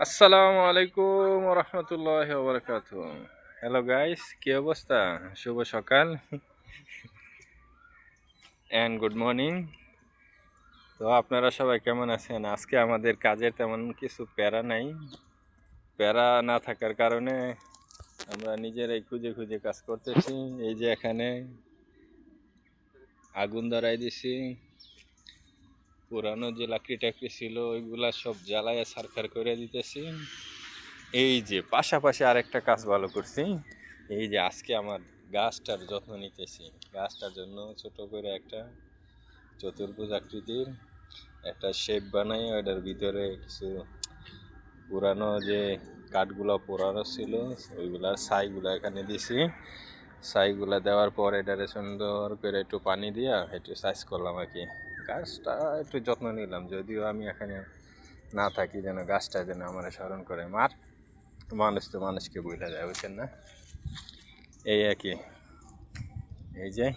আসসালামু আলাইকুম রহমতুল্লাহ বারকাত। Hello guys, কি অবস্থা? শুভ সকাল অ্যান্ড গুড মর্নিং। তো আপনারা সবাই কেমন আছেন? আজকে আমাদের কাজের তেমন কিছু প্যারা নাই। প্যারা না থাকার কারণে আমরা নিজেরাই খুঁজে খুঁজে কাজ করতেছি। এই যে এখানে আগুন ধরাই দিছি, পুরানো যে লাকড়ি টাকড়ি ছিল ওইগুলা সব জ্বালায় ছারখার করে দিতেছি। এই যে পাশাপাশি আরেকটা কাজ ভালো করছি, এই যে আজকে আমার গাছটার যত্ন নিতেছি। গাছটার জন্য ছোট করে একটা চতুর্ভুজ আকৃতির একটা শেপ বানাই, ওইটার ভিতরে কিছু পুরানো যে কাঠগুলো পোড়ানো ছিল ওইগুলার ছাইগুলো এখানে দিছি। ছাইগুলা দেওয়ার পর এটারে সুন্দর করে একটু পানি দিয়া একটু সাইজ করলাম আর কি। গাছটা একটু যত্ন নিলাম, যদিও আমি এখানে না থাকি যেন গাছটা যেন আমার স্মরণ করে। মানুষ তো মানুষকে বুঝা যায়, বুঝছেন না? এই আর কি। এই যে